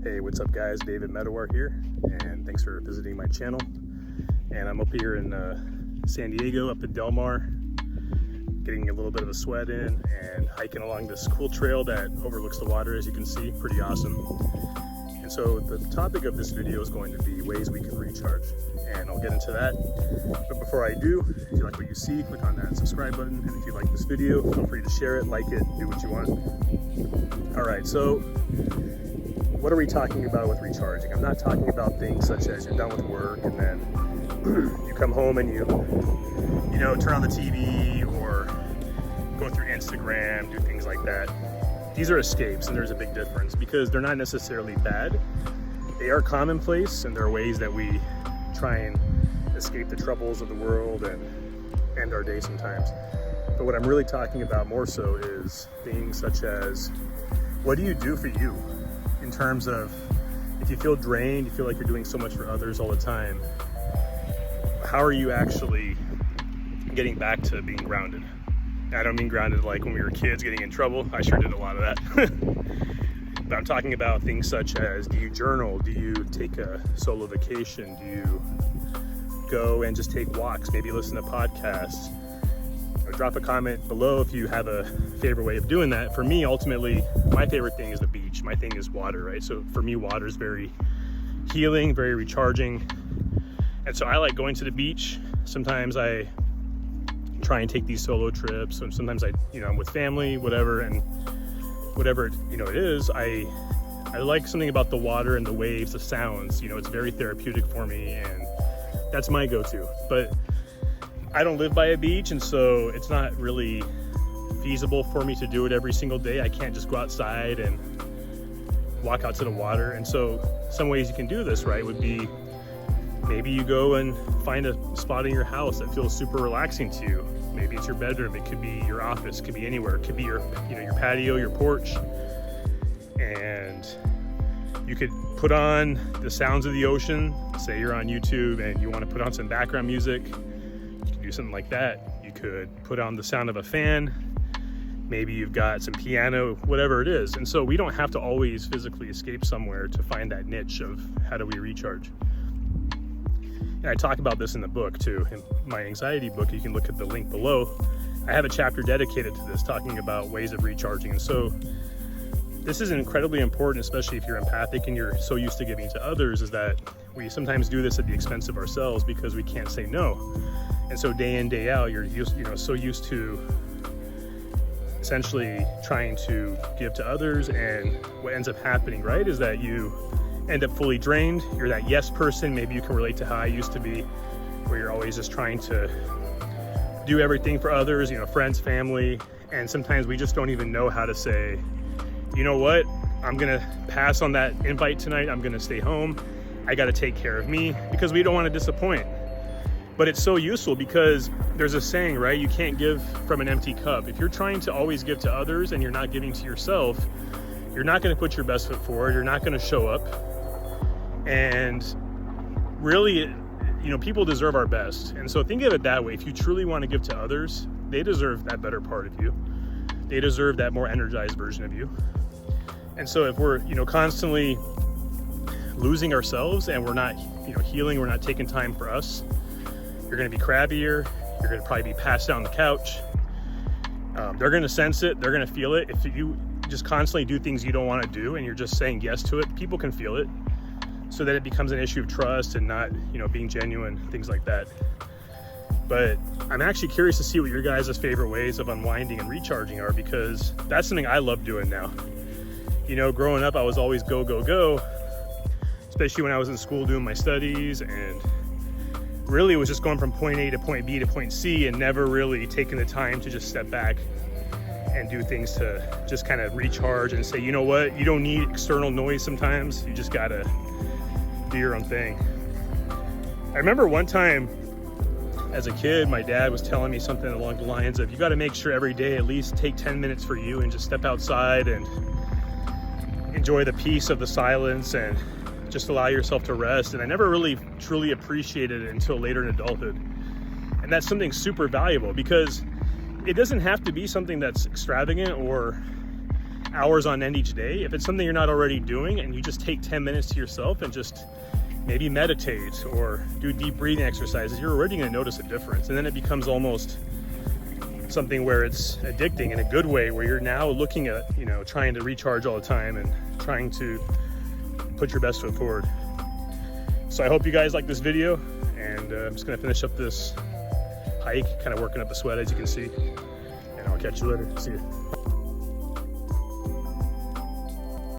Hey, what's up guys? David Medawar here, and thanks for visiting my channel. And I'm up here in San Diego, up in Del Mar, getting a little bit of a sweat in and hiking along this cool trail that overlooks the water, as you can see. Pretty awesome. And so the topic of this video is going to be ways we can recharge, and I'll get into that. But before I do, if you like what you see, click on that subscribe button, and if you like this video, feel free to share it, like it, do what you want. All right, so what are we talking about with recharging? I'm not talking about things such as you're done with work and then you come home and you turn on the TV or go through Instagram, do things like that. These are escapes, and there's a big difference because they're not necessarily bad. They are commonplace, and there are ways that we try and escape the troubles of the world and end our day sometimes. But what I'm really talking about more so is things such as, what do you do for you? In terms of, if you feel drained, you feel like you're doing so much for others all the time, how are you actually getting back to being grounded? I don't mean grounded like when we were kids getting in trouble. I sure did a lot of that. But I'm talking about things such as, do you journal? Do you take a solo vacation? Do you go and just take walks? Maybe listen to podcasts? Or drop a comment below if you have a favorite way of doing that. For me, ultimately, my favorite thing is the beach. My thing is water, right? So for me, water is very healing, very recharging. And so I like going to the beach. Sometimes I try and take these solo trips, and sometimes I'm with family, whatever, and whatever it is, I like something about the water and the waves, the sounds. It's very therapeutic for me, and that's my go-to. But I don't live by a beach, and so it's not really feasible for me to do it every single day. I can't just go outside and walk out to the water. And so some ways you can do this, right, would be maybe you go and find a spot in your house that feels super relaxing to you. Maybe it's your bedroom, it could be your office, it could be anywhere. It could be your patio, your porch. And you could put on the sounds of the ocean. Say you're on YouTube and you want to put on some background music. You can do something like that. You could put on the sound of a fan. Maybe you've got some piano, whatever it is. And so we don't have to always physically escape somewhere to find that niche of how do we recharge. And I talk about this in the book too, in my anxiety book. You can look at the link below. I have a chapter dedicated to this, talking about ways of recharging. And so this is incredibly important, especially if you're empathic and you're so used to giving to others, is that we sometimes do this at the expense of ourselves because we can't say no. And so day in, day out, you're so used to essentially trying to give to others, and what ends up happening, right, is that you end up fully drained. You're that yes person. Maybe you can relate to how I used to be, where you're always just trying to do everything for others, friends, family, and sometimes we just don't even know how to say, you know what, I'm gonna pass on that invite tonight, I'm gonna stay home, I gotta take care of me, because we don't want to disappoint. But it's so useful because there's a saying, right? You can't give from an empty cup. If you're trying to always give to others and you're not giving to yourself, you're not going to put your best foot forward. You're not going to show up. And really, people deserve our best. And so think of it that way. If you truly want to give to others, they deserve that better part of you. They deserve that more energized version of you. And so if we're, constantly losing ourselves and we're not, healing, we're not taking time for us, you're going to be crabbier. You're going to probably be passed out on the couch. They're going to sense it. They're going to feel it. If you just constantly do things you don't want to do and you're just saying yes to it, people can feel it, so that it becomes an issue of trust and not, being genuine, things like that. But I'm actually curious to see what your guys' favorite ways of unwinding and recharging are, because that's something I love doing now. Growing up, I was always go, go, go, especially when I was in school doing my studies, and really it was just going from point A to point B to point C and never really taking the time to just step back and do things to just kind of recharge and say, you know what, you don't need external noise sometimes. You just gotta do your own thing. I remember one time as a kid, my dad was telling me something along the lines of, you gotta make sure every day at least take 10 minutes for you and just step outside and enjoy the peace of the silence and just allow yourself to rest. And I never really truly appreciated it until later in adulthood. And that's something super valuable, because it doesn't have to be something that's extravagant or hours on end each day, if it's something you're not already doing and you just take 10 minutes to yourself and just maybe meditate or do deep breathing exercises, you're already going to notice a difference. And then it becomes almost something where it's addicting in a good way, where you're now looking at, you know, trying to recharge all the time and trying to put your best foot forward. So I hope you guys like this video, and I'm just going to finish up this hike, kind of working up the sweat, as you can see, and I'll catch you later. See you.